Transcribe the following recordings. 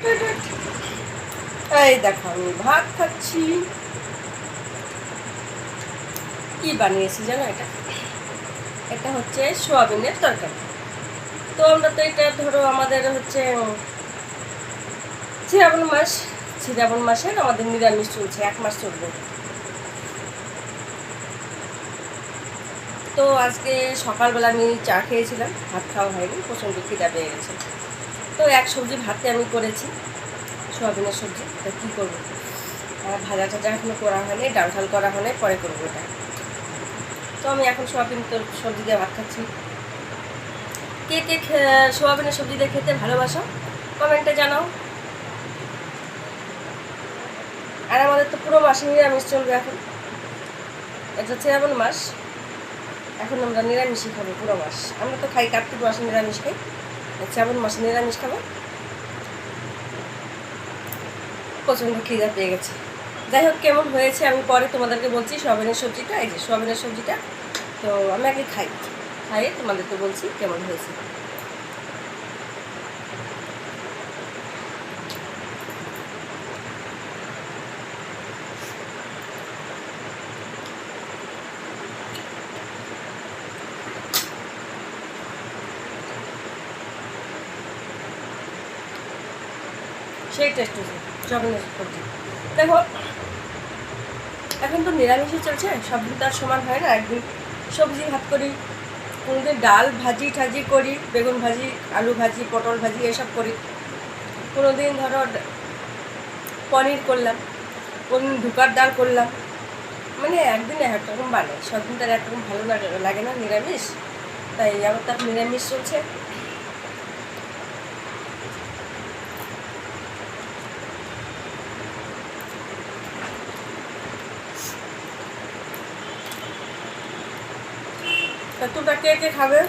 এই দেখো আমি ভাত খাচ্ছি। কি বানিয়েছি জানো? এটা হচ্ছে সোয়াবিনের তরকারি। তো আমরা তো এটা ধরো আমাদের হচ্ছে শ্রাবণ মাসের আমাদের নিরামিষ চলছে, 1 মাস চলবে। তো আজকে সকালবেলা আমি চা খেয়েছিলাম, ভাত খাওয়া হয়নি, প্রচণ্ড খিদা পেয়ে গেছে। তো এক সবজি ভাতে আমি করেছি, সোয়াবিনের সবজি। তো কী করবো, ভাজা টাজা এখনো করা হয়নি, ডাল ঠাল করা হয়নি, পরে করবো এটা। তো আমি এখন সোয়াবিন সবজি দিয়ে ভাত খাচ্ছি। কে কে সোয়াবিনের সবজি দিয়ে খেতে ভালোবাসো কমেন্টে জানাও। আর আমাদের তো পুরো মাসে নিরামিষ চলবে এখন। এটা শ্রাবণ মাস, এখন আমরা নিরামিষই খাবো পুরো মাস। আমরা তো খাই কার্তিক মাসে নিরামিষ খাই, শ্রাবণ মাসে নিরামিষ খাবো। প্রচণ্ড খিদা পেয়ে গেছে। যাই হোক, কেমন হয়েছে আমি পরে তোমাদেরকে বলছি। সোয়াবিনের সবজিটা, এই যে সোয়াবিনের সবজিটা, তো আমি আগে খাইয়ে তোমাদেরকে বলছি কেমন হয়েছে। সেই টেস্ট হয়েছে সোয়াবিনের সবজি। দেখো, এখন তো নিরামিষই চলছে, সব দিন তো আর সমান হয় না। একদিন সবজি ভাত করি, কোনোদিন ডাল ভাজি ঠাজি করি, বেগুন ভাজি, আলু ভাজি, পটল ভাজি এসব করি। কোনোদিন ধরো পনির করলাম, কোনদিন ধুকার ডাল করলাম। মানে একদিন এক রকম বানাই, সব দিন তার একরকম ভালো লাগে না নিরামিষ। তাই আমার তো নিরামিষ চলছে। তা তোমরা কে কে খাবে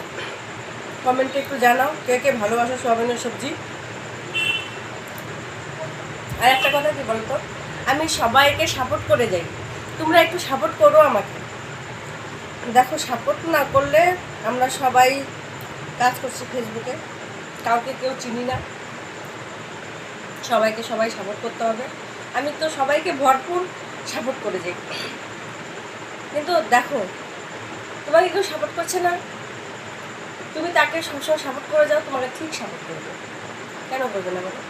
কমেন্টে একটু জানাও, কে কে ভালোবাসো সোয়াবিনের সবজি। আর একটা কথা কি বলতো, আমি সবাইকে সাপোর্ট করে যাই, তোমরা একটু সাপোর্ট করো আমাকে। দেখো, সাপোর্ট না করলে আমরা সবাই কাজ করছি ফেসবুকে, কাউকে কেউ চিনি না, সবাইকে সবাই সাপোর্ট করতে হবে। আমি তো সবাইকে ভরপুর সাপোর্ট করে যাই, কিন্তু দেখো তোমাকে কেউ সাপোর্ট করছে না, তুমি তাকে সবসময় সাপোর্ট করে যাও, তোমাকে ঠিক সাপোর্ট করবে, কেন করবে না বলো?